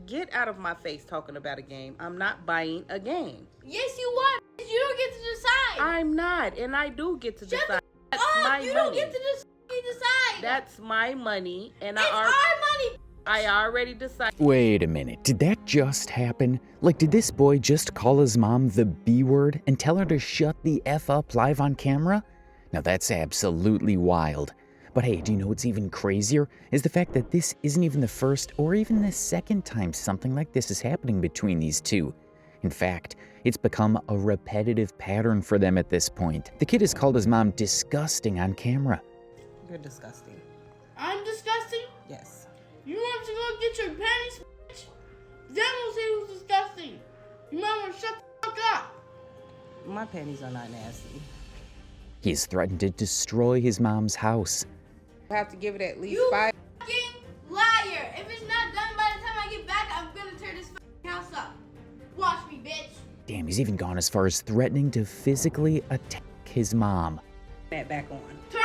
Get out of my face talking about a game. I'm not buying a game. Yes, you are. You don't get to decide. I'm not, and I do get to decide. That's my You money. don't get to decide. That's my money, and it's our money. I already decided. Wait a minute, did that just happen? Like, did this boy just call his mom the B word and tell her to shut the F up live on camera? Now that's absolutely wild. But hey, do you know what's even crazier? Is the fact that this isn't even the first or even the second time something like this is happening between these two. In fact, it's become a repetitive pattern for them at this point. The kid has called his mom disgusting on camera. You're disgusting. I'm disgusting? Yes. You want to go get your panties, bitch? Then we'll see who's disgusting. You might want to shut the fuck up. My panties are not nasty. He has threatened to destroy his mom's house. I have to give it at least You 5. fucking liar. If it's not done by the time I get back, I'm going to tear this fucking house up. Watch me, bitch. Damn, he's even gone as far as threatening to physically attack his mom. That back on. Turn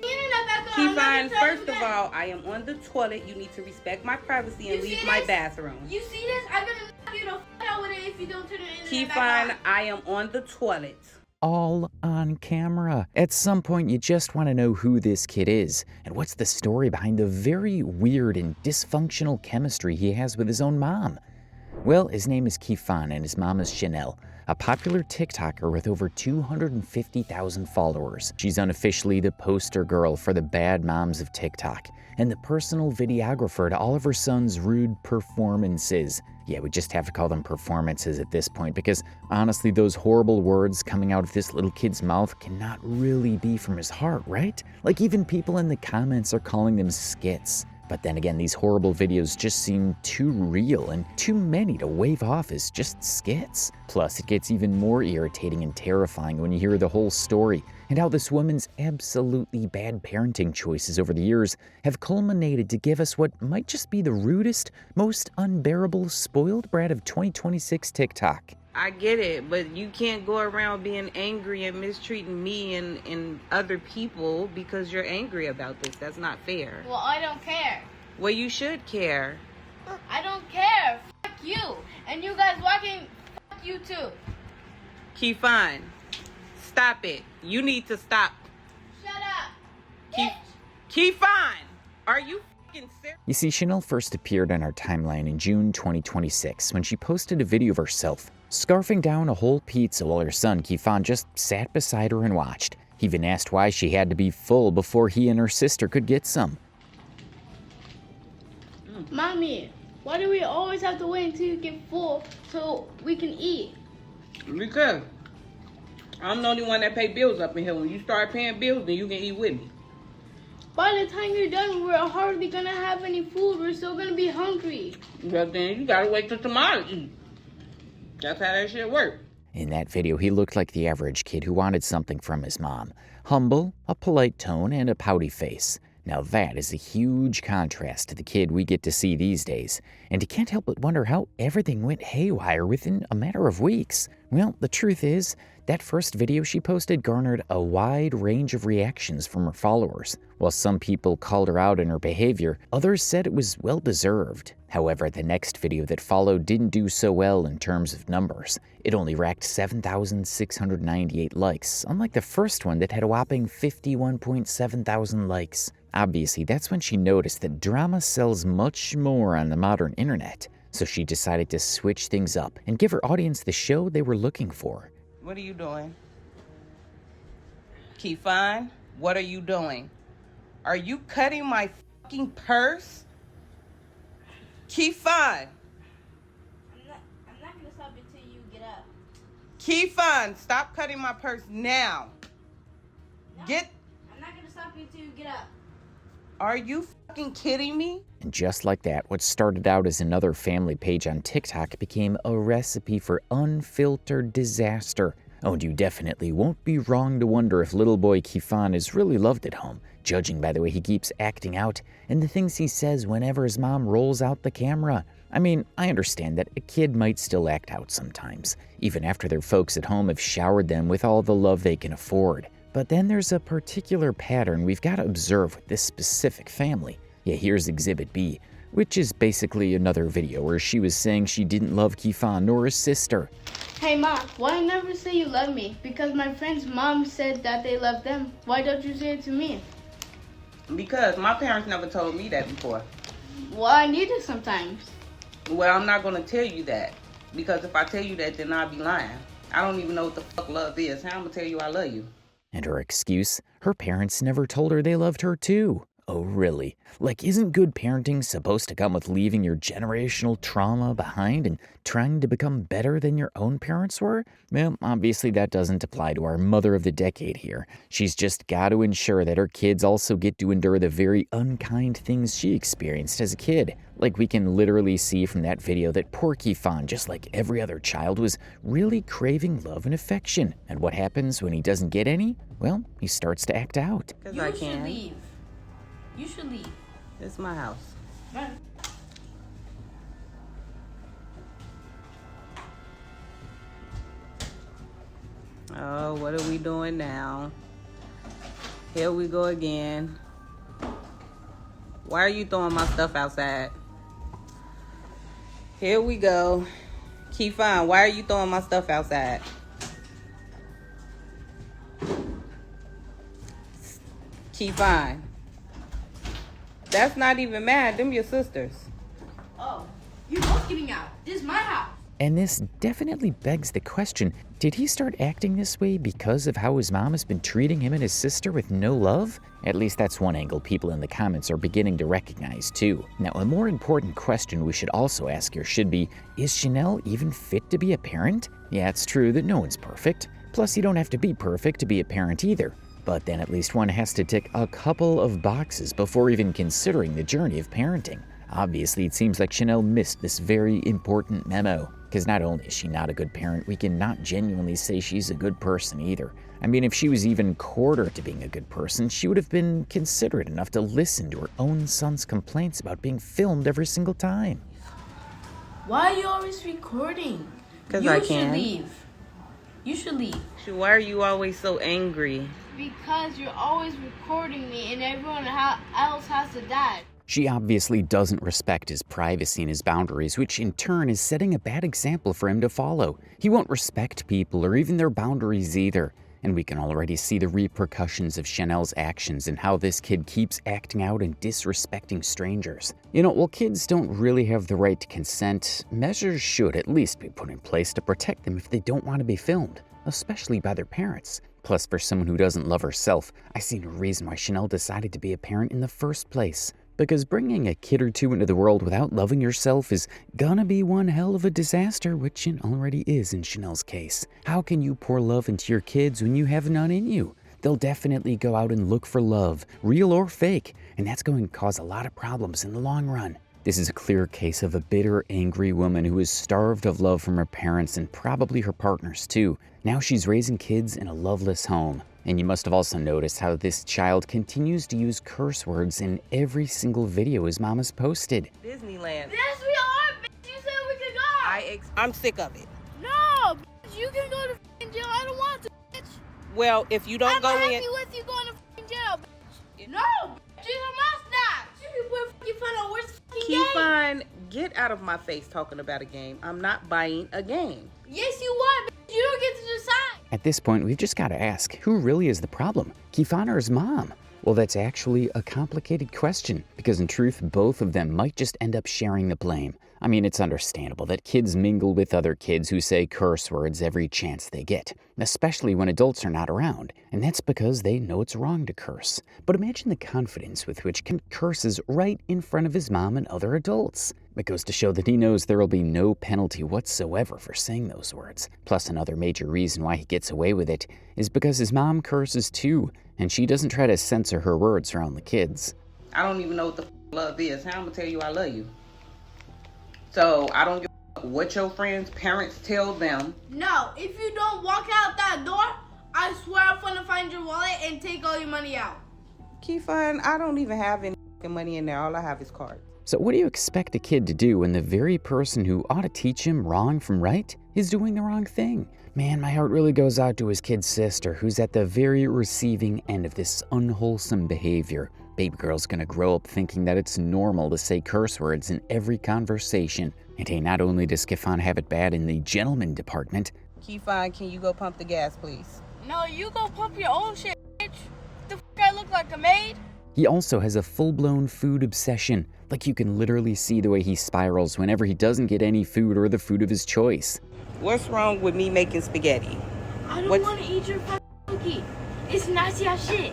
the internet back on. Keyfine, first of all, I am on the toilet. You need to respect my privacy and leave my bathroom. You see this? I'm going to knock you the fuck out with it if you don't turn the internet Keyfine, back on. I am on the toilet. All on camera. At some point, you just want to know who this kid is and what's the story behind the very weird and dysfunctional chemistry he has with his own mom. Well, his name is Keyfine and his mom is Chanel, a popular TikToker with over 250,000 followers. She's unofficially the poster girl for the bad moms of TikTok and the personal videographer to all of her son's rude performances. Yeah, we just have to call them performances at this point because honestly, those horrible words coming out of this little kid's mouth cannot really be from his heart, right? Like even people in the comments are calling them skits. But then again, these horrible videos just seem too real and too many to wave off as just skits. Plus, it gets even more irritating and terrifying when you hear the whole story and how this woman's absolutely bad parenting choices over the years have culminated to give us what might just be the rudest, most unbearable spoiled brat of 2026 TikTok. I get it, but you can't go around being angry and mistreating me and other people because you're angry about this. That's not fair. Well, I don't care. Well, you should care. I don't care. Fuck you. And you guys watching, fuck you too. Keyfine, stop it. You need to stop. Shut up. Key- Bitch. Keyfine, are you fucking serious? You see, Chanel first appeared on our timeline in June 2026 when she posted a video of herself scarfing down a whole pizza while her son Keyfine just sat beside her and watched. He even asked why she had to be full before he and her sister could get some. Mommy, why do we always have to wait until you get full so we can eat? Because I'm the only one that pay bills up in here. When you start paying bills, then you can eat with me. By the time you're done, we're hardly gonna have any food. We're still gonna be hungry. But then you gotta wait till tomorrow to eat. That's how that shit works. In that video, he looked like the average kid who wanted something from his mom. Humble, a polite tone, and a pouty face. Now that is a huge contrast to the kid we get to see these days, and you can't help but wonder how everything went haywire within a matter of weeks. Well, the truth is, that first video she posted garnered a wide range of reactions from her followers. While some people called her out on her behavior, others said it was well-deserved. However, the next video that followed didn't do so well in terms of numbers. It only racked 7,698 likes, unlike the first one that had a whopping 51.7 thousand likes. Obviously, that's when she noticed that drama sells much more on the modern internet, so she decided to switch things up and give her audience the show they were looking for. What are you doing? Keyfine, what are you doing? Are you cutting my fucking purse? Keyfine! I'm not gonna stop until you get up. Keyfine, stop cutting my purse now. No, Get... I'm not gonna stop until you get up. Are you fucking kidding me? And just like that, what started out as another family page on TikTok became a recipe for unfiltered disaster. Oh, and you definitely won't be wrong to wonder if little boy Keyfine is really loved at home, judging by the way he keeps acting out and the things he says whenever his mom rolls out the camera. I mean, I understand that a kid might still act out sometimes, even after their folks at home have showered them with all the love they can afford. But then there's a particular pattern we've got to observe with this specific family. Yeah, here's Exhibit B. which is basically another video where she was saying she didn't love Kifan nor his sister. Hey Mom, why never say you love me? Because my friend's mom said that they love them. Why don't you say it to me? Because my parents never told me that before. Well, I need it sometimes. Well, I'm not going to tell you that. Because if I tell you that, then I'll be lying. I don't even know what the fuck love is. How am I going to tell you I love you? And her excuse? Her parents never told her they loved her too. Oh, really? Like, isn't good parenting supposed to come with leaving your generational trauma behind and trying to become better than your own parents were? Well, obviously that doesn't apply to our mother of the decade here. She's just got to ensure that her kids also get to endure the very unkind things she experienced as a kid. Like, we can literally see from that video that poor Kifan, just like every other child, was really craving love and affection. And what happens when he doesn't get any? Well, he starts to act out. Because I can. Leave. You should leave. This is my house. Right. Oh, what are we doing now? Here we go again. Why are you throwing my stuff outside? Here we go. Kifan, why are you throwing my stuff outside? Kifan. That's not even mad. Them your sisters. Oh, you're both getting out. This is my house. And this definitely begs the question, did he start acting this way because of how his mom has been treating him and his sister with no love? At least that's one angle people in the comments are beginning to recognize too. Now, a more important question we should also ask here should be, is Chanel even fit to be a parent? Yeah, it's true that no one's perfect. Plus, you don't have to be perfect to be a parent either. But then at least one has to tick a couple of boxes before even considering the journey of parenting. Obviously, it seems like Chanel missed this very important memo. Because not only is she not a good parent, we can not genuinely say she's a good person either. I mean, if she was even quarter to being a good person, she would have been considerate enough to listen to her own son's complaints about being filmed every single time. Why are you always recording? Because I can. You should leave. You should leave. Why are you always so angry? Because you're always recording me and everyone else has to die. She obviously doesn't respect his privacy and his boundaries, which in turn is setting a bad example for him to follow. He won't respect people or even their boundaries either. And we can already see the repercussions of Chanel's actions and how this kid keeps acting out and disrespecting strangers. You know, while kids don't really have the right to consent, measures should at least be put in place to protect them if they don't want to be filmed, especially by their parents. Plus, for someone who doesn't love herself, I see no reason why Chanel decided to be a parent in the first place. Because bringing a kid or two into the world without loving yourself is gonna be one hell of a disaster, which it already is in Chanel's case. How can you pour love into your kids when you have none in you? They'll definitely go out and look for love, real or fake, and that's going to cause a lot of problems in the long run. This is a clear case of a bitter, angry woman who is starved of love from her parents and probably her partners too. Now she's raising kids in a loveless home. And you must have also noticed how this child continues to use curse words in every single video his mom has posted. Disneyland. Yes, we are, bitch. You said we could go. I'm sick of it. No, bitch. You can go to f***ing jail. I don't want to, bitch. Well, if you don't I'm go happy in... with you going to f***ing jail, bitch. No, bitch. You're a mustache. You can put f***ing fun on worst f***ing game. Kifan, get out of my face talking about a game. I'm not buying a game. Yes, you are, bitch. You don't get to decide. At this point, we've just got to ask, who really is the problem? Kifan or his mom? Well, that's actually a complicated question, because in truth, both of them might just end up sharing the blame. I mean, it's understandable that kids mingle with other kids who say curse words every chance they get, especially when adults are not around, and that's because they know it's wrong to curse. But imagine the confidence with which Ken curses right in front of his mom and other adults. It goes to show that he knows there will be no penalty whatsoever for saying those words. Plus, another major reason why he gets away with it is because his mom curses too, and she doesn't try to censor her words around the kids. I don't even know what the love is. How am I gonna tell you I love you? So I don't give a what your friends' parents tell them. No, if you don't walk out that door, I swear I'm gonna find your wallet and take all your money out. Kifan, I don't even have any money in there. All I have is cards. So what do you expect a kid to do when the very person who ought to teach him wrong from right is doing the wrong thing? Man, my heart really goes out to his kid's sister, who's at the very receiving end of this unwholesome behavior. Baby girl's gonna grow up thinking that it's normal to say curse words in every conversation. And hey, not only does Kifan have it bad in the gentleman department. Kifan, can you go pump the gas, please? No, you go pump your own shit, bitch. The f I look like a maid? He also has a full-blown food obsession. Like, you can literally see the way he spirals whenever he doesn't get any food or the food of his choice. What's wrong with me making spaghetti? I don't want to eat your fucking cookie. It's nasty as shit.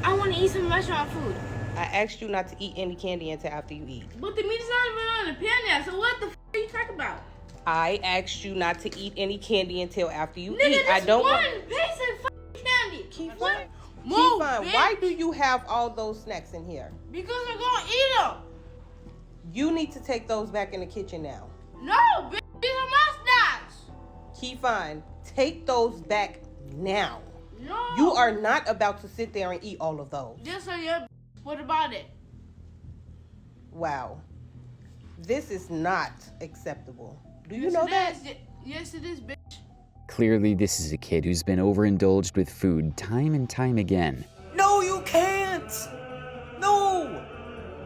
I want to eat some restaurant food. I asked you not to eat any candy until after you eat. But the meat is not even on the pan yet, so what the f are you talking about? I asked you not to eat any candy until after you Nigga, eat. I don't one want. piece of fucking candy. Kifan, Move, Kifan, bitch. why do you have all those snacks in here? Because I'm gonna eat them. You need to take those back in the kitchen now. No, bitch, these are my snacks. Kifan, take those back now. No. You are not about to sit there and eat all of those. Just so you're. What about it? Wow. This is not acceptable. Do you Yes, know it that? is. Yes, it is, bitch. Clearly, this is a kid who's been overindulged with food time and time again. No, you can't! No!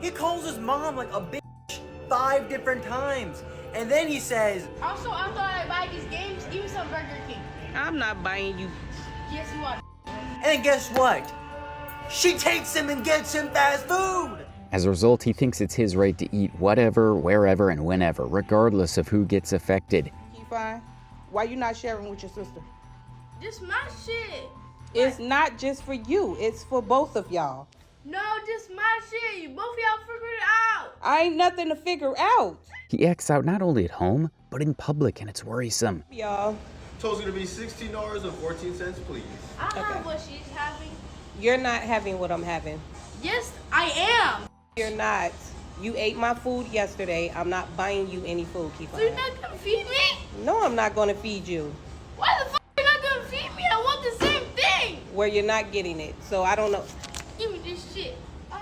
He calls his mom like a bitch 5 different times. And then he says, Also, after I buy these games, give me some Burger King. I'm not buying you. Yes, you are. and guess what? She takes him and gets him fast food! As a result, he thinks it's his right to eat whatever, wherever, and whenever, regardless of who gets affected. Kifan, why you not sharing with your sister? This my shit. It's not just for you. It's for both of y'all. No, this my shit. You both of y'all figured it out. I ain't nothing to figure out. He acts out not only at home, but in public, and it's worrisome. Y'all, Total's gonna be $16.14, please. I Okay. have what she's having. you're not having what I'm having. Yes, I am. You're not. You ate my food yesterday. I'm not buying you any food, So you're Kifan. not gonna feed me? No, I'm not going to feed you Why the fuck you not gonna feed me? I want the same thing. where you're not getting it. So I don't know. Give me this shit.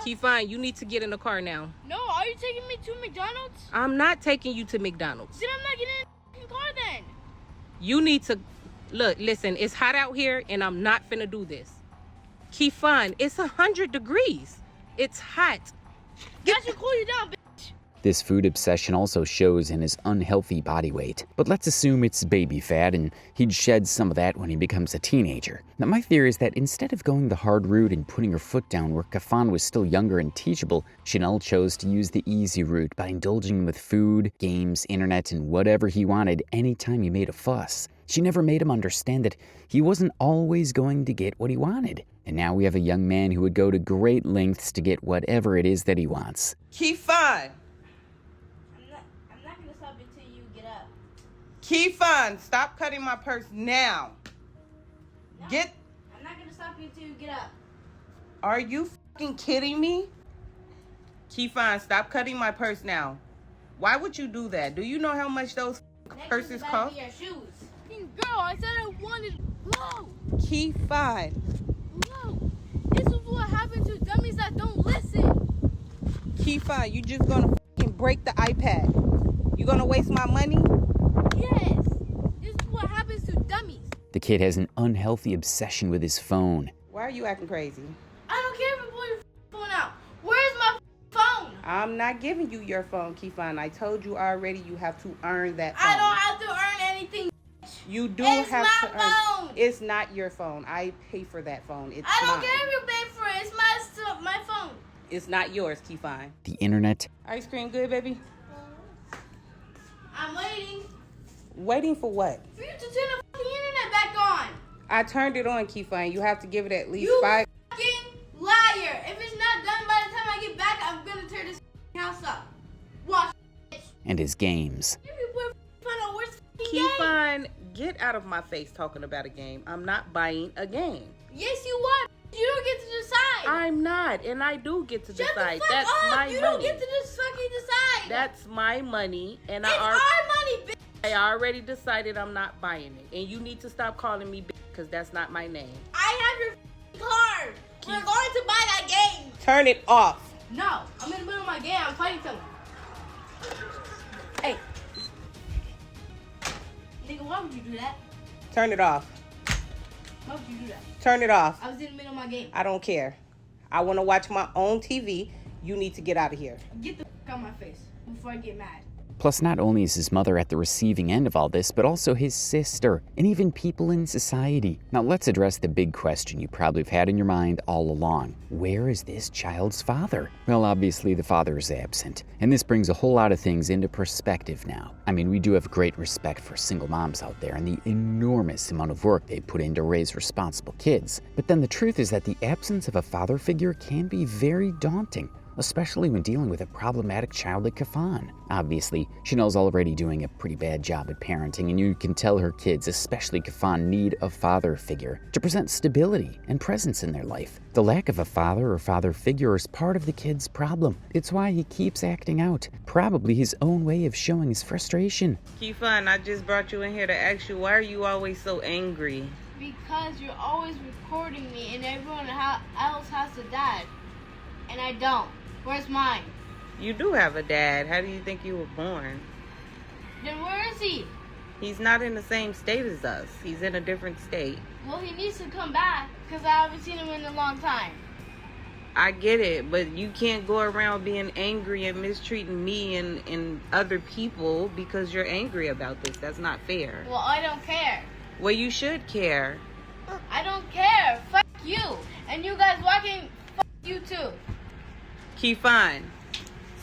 Kifan, you need to get in the car now. No, are you taking me to McDonald's? I'm not taking you to McDonald's. Then I'm not getting in the car then. You need to look, listen, it's hot out here and I'm not finna do this. Kifan, it's 100 degrees. It's hot. That should cool you down, bitch. This food obsession also shows in his unhealthy body weight. But let's assume it's baby fat, and he'd shed some of that when he becomes a teenager. Now, my theory is that instead of going the hard route and putting her foot down where Kifan was still younger and teachable, Chanel chose to use the easy route by indulging him with food, games, internet, and whatever he wanted anytime he made a fuss. She never made him understand that he wasn't always going to get what he wanted. And now we have a young man who would go to great lengths to get whatever it is that he wants. Kifan, I'm not gonna stop until you get up. Kifan, stop cutting my purse now. Get, I'm not gonna stop you until you get up. are you fucking kidding me? Kifan, stop cutting my purse now. Why would you do that? Do you know how much those purses cost? Your shoes. Girl, I said I wanted low. Kifan, Low. This is what happens to dummies that don't listen. Kifan, you just gonna fucking break the iPad. You gonna waste my money? Yes. This is what happens to dummies. The kid has an unhealthy obsession with his phone. Why are you acting crazy? I don't care if you pull your phone out. Where's my phone? I'm not giving you your phone, Kifan. I told you already you have to earn that phone. I don't have to earn anything. You do It's have my to earn. phone. It's not your phone. I pay for that phone. It's I don't mine. care if you pay for it. It's my phone. It's not yours, Kifan. The internet, Ice cream good, baby? I'm waiting Waiting for what? for you to turn the fucking internet back on. I turned it on, Kifan. You have to give it at least You 5. fucking liar. If it's not done by the time I get back, I'm gonna tear this house up. Watch, bitch. and his games. If you put fun on worst fucking game. Kifan, get out of my face talking about a game. I'm not buying a game. Yes, you are. You don't get to decide. I'm not, and I do get to Shut decide. the fuck That's up. my You money. don't get to just fucking decide. That's my money, and it's our money, bitch. I already decided I'm not buying it. And you need to stop calling me bitch, because that's not my name. I have your fucking card. We're going to buy that game. Turn it off. No, I'm in the middle of my game. I'm fighting someone. Hey. Nigga, why would you do that? Turn it off. Why would you do that? Turn it off. I was in the middle of my game. I don't care. I want to watch my own TV. You need to get out of here. Get the out of my face before I get mad. Plus, not only is his mother at the receiving end of all this, but also his sister, and even people in society. Now, let's address the big question you probably have had in your mind all along. Where is this child's father? Well, obviously, the father is absent, and this brings a whole lot of things into perspective now. I mean, we do have great respect for single moms out there and the enormous amount of work they put in to raise responsible kids. But then the truth is that the absence of a father figure can be very daunting, especially when dealing with a problematic child like Kafan. Obviously, Chanel's already doing a pretty bad job at parenting, and you can tell her kids, especially Kafan, need a father figure to present stability and presence in their life. The lack of a father or father figure is part of the kid's problem. It's why he keeps acting out, probably his own way of showing his frustration. Kifan, I just brought you in here to ask you, why are you always so angry? Because you're always recording me and everyone else has a dad. And I don't. Where's mine? You do have a dad. How do you think you were born? Then where is he? He's not in the same state as us. He's in a different state. Well, he needs to come back because I haven't seen him in a long time. I get it, but you can't go around being angry and mistreating me and other people because you're angry about this. That's not fair. Well, I don't care. Well, you should care. I don't care. Fuck you. And you guys walking, fuck you too. Kifan,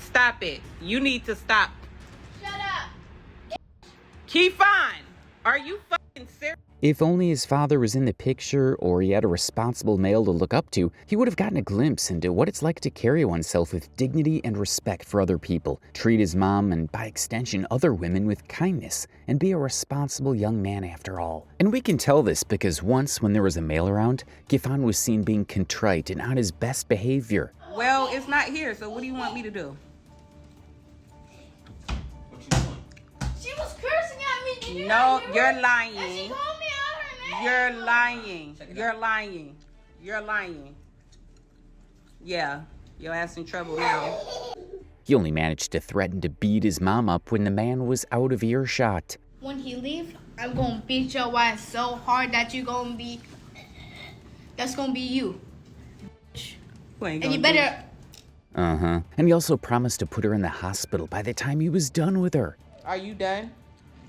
stop it. You need to stop. Shut up. Kifan, are you fucking serious? If only his father was in the picture or he had a responsible male to look up to, he would have gotten a glimpse into what it's like to carry oneself with dignity and respect for other people, treat his mom and, by extension, other women with kindness, and be a responsible young man after all. And we can tell this because once, when there was a male around, Kifan was seen being contrite and on his best behavior. Well, it's not here, so what do you want me to do? What you doing? She was cursing at me. Did you No, not hear you're her? lying. And she called me out her name. You're lying. You're lying. You're lying. Yeah, your ass in trouble now. He only managed to threaten to beat his mom up when the man was out of earshot. When he leaves, I'm gonna beat your ass so hard that that's gonna be you. And And you better. And he also promised to put her in the hospital by the time he was done with her. Are you done?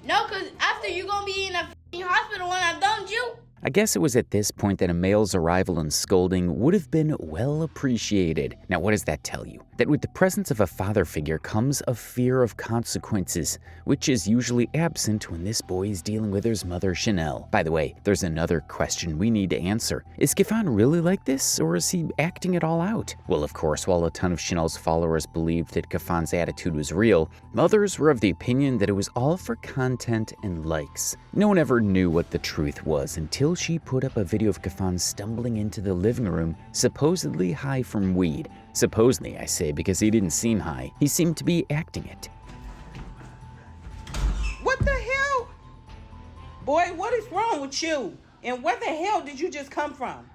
No, because after you gonna be in a f***ing hospital when I'm done with you. I guess it was at this point that a male's arrival and scolding would have been well appreciated. Now, what does that tell you? That with the presence of a father figure comes a fear of consequences, which is usually absent when this boy is dealing with his mother, Chanel. By the way, there's another question we need to answer. Is Kifan really like this, or is he acting it all out? Well, of course, while a ton of Chanel's followers believed that Kifan's attitude was real, others were of the opinion that it was all for content and likes. No one ever knew what the truth was until she put up a video of Kifan stumbling into the living room, supposedly high from weed. Supposedly, I say, because he didn't seem high. He seemed to be acting it. What the hell? Boy, what is wrong with you? And where the hell did you just come from?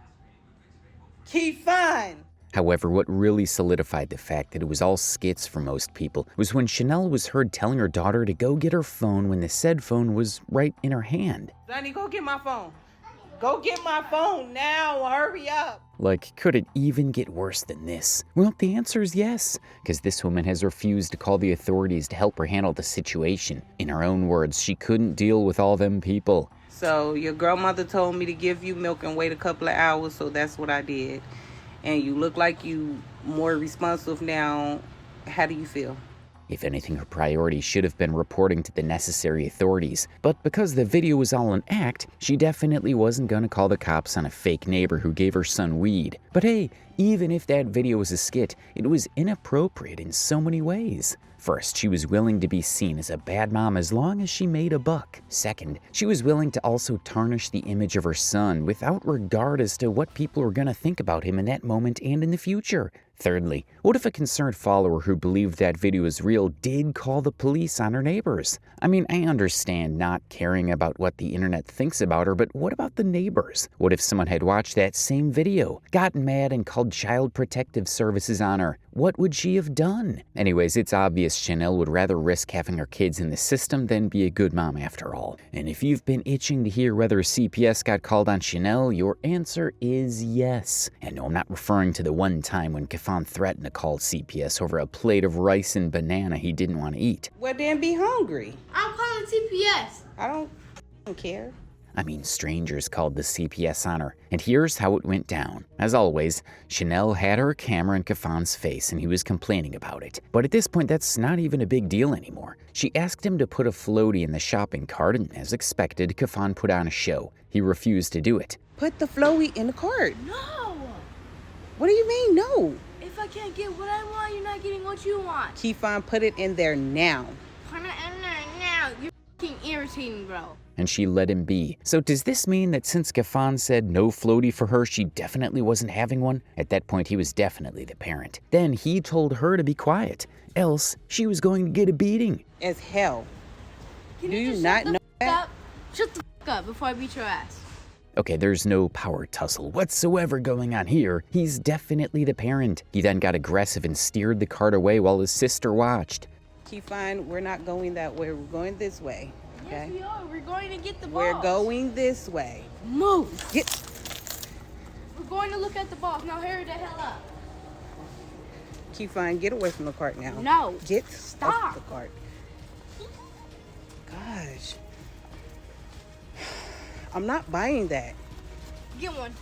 Kifan. However, what really solidified the fact that it was all skits for most people was when Chanel was heard telling her daughter to go get her phone when the said phone was right in her hand. Sonny, go get my phone. Go get my phone now. Hurry up. Like, could it even get worse than this? Well, the answer is yes, because this woman has refused to call the authorities to help her handle the situation. In her own words, she couldn't deal with all them people. So your grandmother told me to give you milk and wait a couple of hours, so that's what I did. And you look like you more responsive now. How do you feel? If anything, her priority should have been reporting to the necessary authorities. But because the video was all an act, she definitely wasn't gonna call the cops on a fake neighbor who gave her son weed. But hey, even if that video was a skit, it was inappropriate in so many ways. First, she was willing to be seen as a bad mom as long as she made a buck. Second, she was willing to also tarnish the image of her son without regard as to what people were gonna think about him in that moment and in the future. Thirdly, what if a concerned follower who believed that video was real did call the police on her neighbors? I mean, I understand not caring about what the internet thinks about her, but what about the neighbors? What if someone had watched that same video, gotten mad and called Child Protective Services on her? what would she have done? Anyways, it's obvious Chanel would rather risk having her kids in the system than be a good mom after all. And if you've been itching to hear whether CPS got called on Chanel, your answer is yes. And no, I'm not referring to the one time when Kafan threatened to call CPS over a plate of rice and banana he didn't want to eat. Well, then be hungry. I'm calling CPS. I don't care. I mean, strangers called the CPS on her. And here's how it went down. As always, Chanel had her camera in Kafan's face and he was complaining about it. But at this point, that's not even a big deal anymore. She asked him to put a floaty in the shopping cart and as expected, Kafan put on a show. He refused to do it. Put the floaty in the cart. No. What do you mean, no? If I can't get what I want, you're not getting what you want. Kefan, put it in there now. Put it in there now. You're f***ing irritating, bro. And she let him be. So does this mean that since Kafan said no floaty for her, she definitely wasn't having one? At that point, he was definitely the parent. Then he told her to be quiet, else she was going to get a beating. As hell. Can Do you just not shut the know f- that? up? Shut the f*** up before I beat your ass. Okay, there's no power tussle whatsoever going on here. He's definitely the parent. He then got aggressive and steered the cart away while his sister watched. Kefan, we're not going that way. We're going this way. Okay? Yes, we are. We're going to get the balls. We're going this way. Move. Get. We're going to look at the balls. Now hurry the hell up. Kefan, get away from the cart now. No. Get Stop. off the cart. Gosh. I'm not buying that. Get one.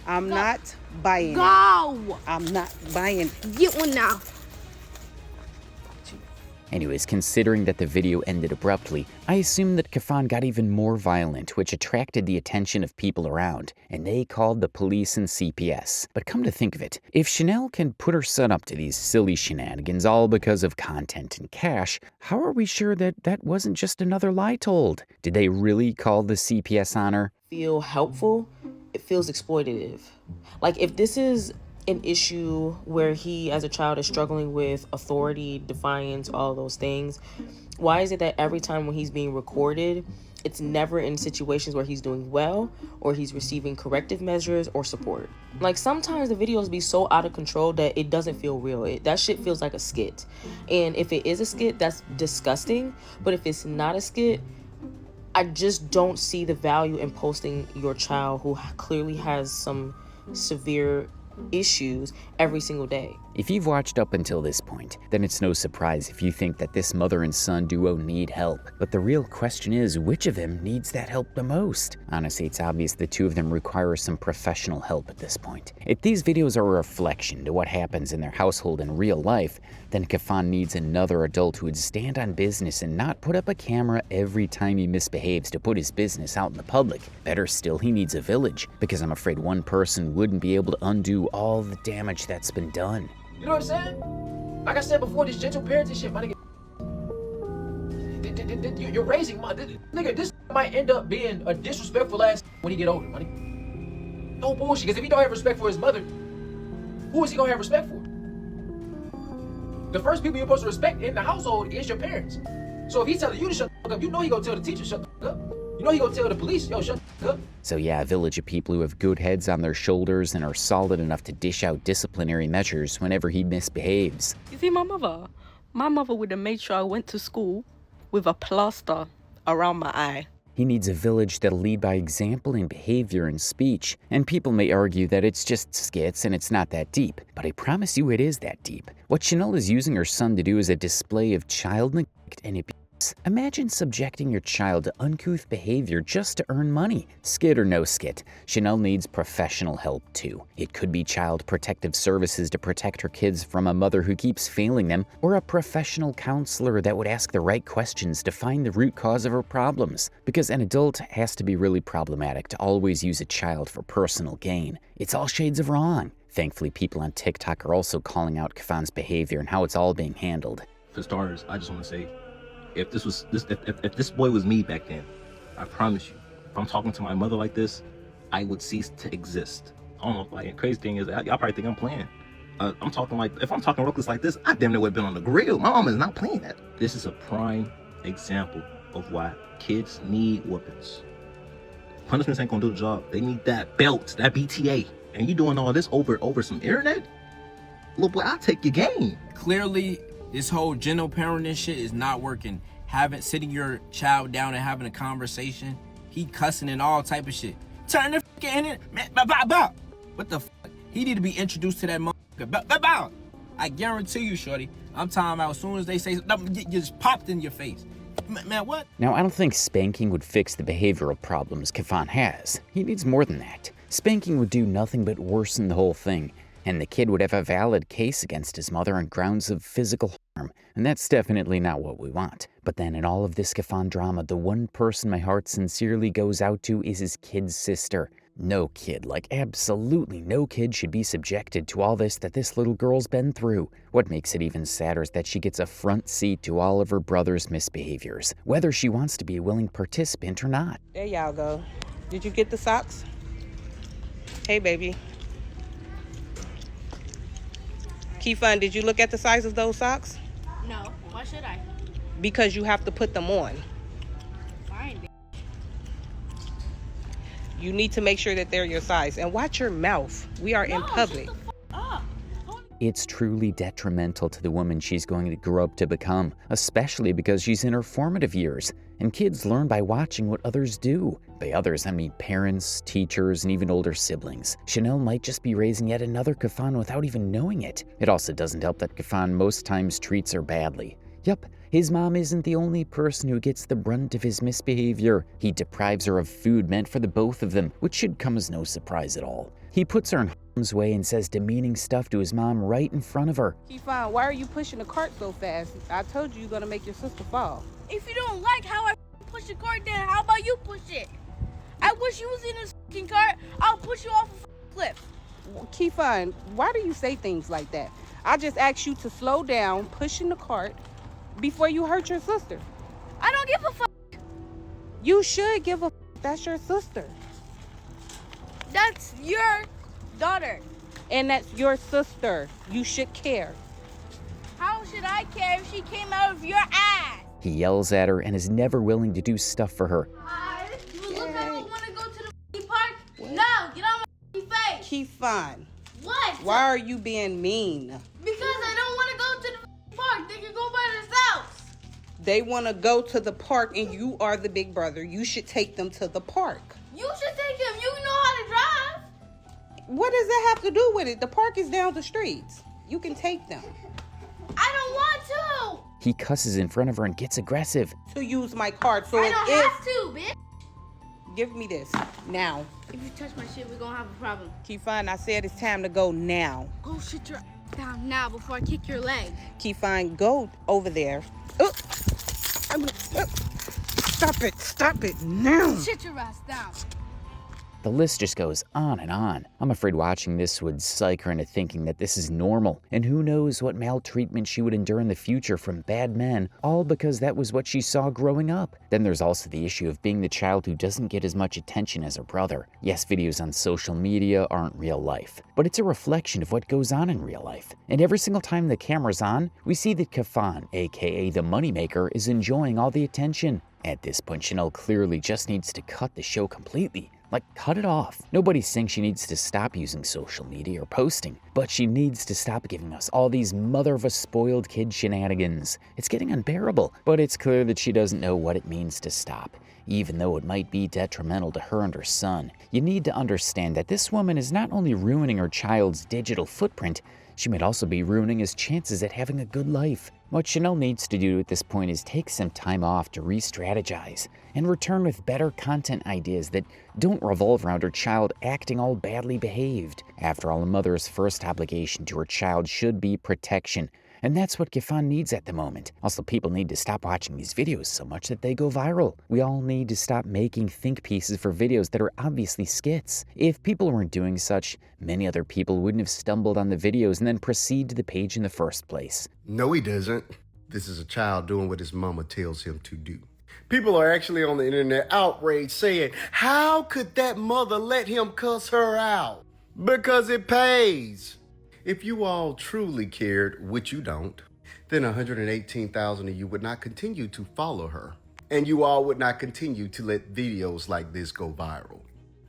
I'm Go. not buying it. Go. I'm not buying. Get one now. Anyways, considering that the video ended abruptly, I assumed that Kafan got even more violent, which attracted the attention of people around, and they called the police and CPS. But come to think of it, if Chanel can put her son up to these silly shenanigans all because of content and cash, how are we sure that that wasn't just another lie told? Did they really call the CPS on her? Feel helpful, it feels exploitative. Like if this is an issue where he as a child is struggling with authority, defiance, all those things, why is it that every time when he's being recorded, it's never in situations where he's doing well or he's receiving corrective measures or support? Like sometimes the videos be so out of control that it doesn't feel real. That shit feels like a skit. And if it is a skit, that's disgusting. But if it's not a skit, I just don't see the value in posting your child who clearly has some severe issues every single day. If you've watched up until this point, then it's no surprise if you think that this mother and son duo need help. But the real question is, which of them needs that help the most? Honestly, it's obvious the two of them require some professional help at this point. If these videos are a reflection to what happens in their household in real life, then Kafan needs another adult who would stand on business and not put up a camera every time he misbehaves to put his business out in the public. Better still, he needs a village, because I'm afraid one person wouldn't be able to undo all the damage that's been done. You know what I'm saying? Like I said before, this gentle parenting shit, my nigga. You're raising my nigga. This might end up being a disrespectful ass when he get older, my nigga. No bullshit. Because if he don't have respect for his mother, who is he gonna have respect for? The first people you're supposed to respect in the household is your parents. So if he's telling you to shut the fuck up, you know he gonna tell the teacher shut the fuck up. You know he gonna tell the police, yo, shut the fuck up. So yeah, a village of people who have good heads on their shoulders and are solid enough to dish out disciplinary measures whenever he misbehaves. You see, my mother would have made sure I went to school with a plaster around my eye. He needs a village that'll lead by example in behavior and speech. And people may argue that it's just skits and it's not that deep, but I promise you it is that deep. What Chanel is using her son to do is a display of child neglect and abuse. Imagine subjecting your child to uncouth behavior just to earn money. Skit or no skit, Chanel needs professional help too. It could be child protective services to protect her kids from a mother who keeps failing them, or a professional counselor that would ask the right questions to find the root cause of her problems. Because an adult has to be really problematic to always use a child for personal gain. It's all shades of wrong. Thankfully, people on TikTok are also calling out Kafan's behavior and how it's all being handled. For starters, I just want to say, if this boy was me back then, I promise you, if I'm talking to my mother like this, I would cease to exist. I don't know, like, the crazy thing is, y'all probably think I'm playing. If I'm talking reckless like this, I damn near would have been on the grill. My mom is not playing that. This is a prime example of why kids need weapons. Punishments ain't gonna do the job. They need that belt, that BTA. And you doing all this over some internet? little boy, I'll take your game. Clearly, this whole gentle parenting shit is not working. Sitting your child down and having a conversation. He cussing and all type of shit. Turn the in it, man. Bow. What the fuck? He need to be introduced to that motherfucker. Bow. I guarantee you, shorty. I'm talking about as soon as they say something, you just popped in your face. Man, what? Now, I don't think spanking would fix the behavioral problems Kafan has. He needs more than that. Spanking would do nothing but worsen the whole thing, and the kid would have a valid case against his mother on grounds of physical harm, and that's definitely not what we want. But then in all of this Kafan drama, the one person my heart sincerely goes out to is his kid's sister. No kid, like absolutely no kid, should be subjected to all this that this little girl's been through. What makes it even sadder is that she gets a front seat to all of her brother's misbehaviors, whether she wants to be a willing participant or not. There y'all go. Did you get the socks? Hey, baby. Kefun, did you look at the size of those socks? No. Why should I? Because you have to put them on. Fine. You need to make sure that they're your size. And watch your mouth. We are in public. Shut the fuck up. It's truly detrimental to the woman she's going to grow up to become, especially because she's in her formative years. And kids learn by watching what others do. By others, I mean parents, teachers, and even older siblings. Chanel might just be raising yet another Kafan without even knowing it. It also doesn't help that Kafan most times treats her badly. Yup, his mom isn't the only person who gets the brunt of his misbehavior. He deprives her of food meant for the both of them, which should come as no surprise at all. He puts her in harm's way and says demeaning stuff to his mom right in front of her. Kefun, why are you pushing the cart so fast? I told you you're going to make your sister fall. If you don't like how I push the cart down, how about you push it? I wish you was in this fucking cart. I'll push you off a cliff. Kefun, why do you say things like that? I just asked you to slow down pushing the cart before you hurt your sister. I don't give a fuck. You should give a fuck. That's your sister. That's your daughter. And that's your sister. You should care. How should I care if she came out of your ass? He yells at her and is never willing to do stuff for her. You look like I want to go to the park? What? No, get on my face. Kefun. What? Why are you being mean? Because I don't want to go to the park. They can go by themselves. They want to go to the park and you are the big brother. You should take them to the park. You should take them. You know how to drive. What does that have to do with it? The park is down the street. You can take them. I don't want to. He cusses in front of her and gets aggressive. To use my card, so I don't have to, bitch. Give me this now. If you touch my shit, we're gonna have a problem. Kefun, I said it's time to go now. Go sit your ass down now before I kick your leg. Kefun, go over there. Stop it now. Sit your ass down. The list just goes on and on. I'm afraid watching this would psych her into thinking that this is normal, and who knows what maltreatment she would endure in the future from bad men, all because that was what she saw growing up. Then there's also the issue of being the child who doesn't get as much attention as her brother. Yes, videos on social media aren't real life, but it's a reflection of what goes on in real life. And every single time the camera's on, we see that Kafan, aka the moneymaker, is enjoying all the attention. At this point, Chanel clearly just needs to cut the show completely. Like, cut it off. Nobody's saying she needs to stop using social media or posting, but she needs to stop giving us all these mother of a spoiled kid shenanigans. It's getting unbearable, but it's clear that she doesn't know what it means to stop, even though it might be detrimental to her and her son. You need to understand that this woman is not only ruining her child's digital footprint, she might also be ruining his chances at having a good life. What Chanel needs to do at this point is take some time off to re-strategize and return with better content ideas that don't revolve around her child acting all badly behaved. After all, a mother's first obligation to her child should be protection, and that's what Kefan needs at the moment. Also, people need to stop watching these videos so much that they go viral. We all need to stop making think pieces for videos that are obviously skits. If people weren't doing such, many other people wouldn't have stumbled on the videos and then proceed to the page in the first place. No, he doesn't. This is a child doing what his mama tells him to do. People are actually on the internet outraged saying, how could that mother let him cuss her out? Because it pays. If you all truly cared, which you don't, then 118,000 of you would not continue to follow her. And you all would not continue to let videos like this go viral.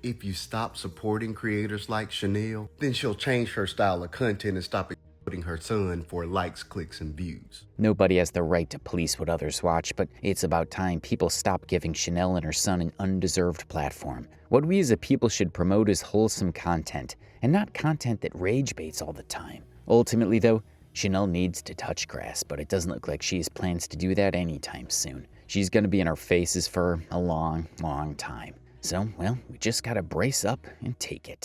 If you stop supporting creators like Chanel, then she'll change her style of content and stop putting her son for likes, clicks, and views. Nobody has the right to police what others watch, but it's about time people stop giving Chanel and her son an undeserved platform. What we as a people should promote is wholesome content, and not content that rage baits all the time. Ultimately, though, Chanel needs to touch grass, but it doesn't look like she has plans to do that anytime soon. She's gonna be in our faces for a long, long time. So, well, we just gotta brace up and take it.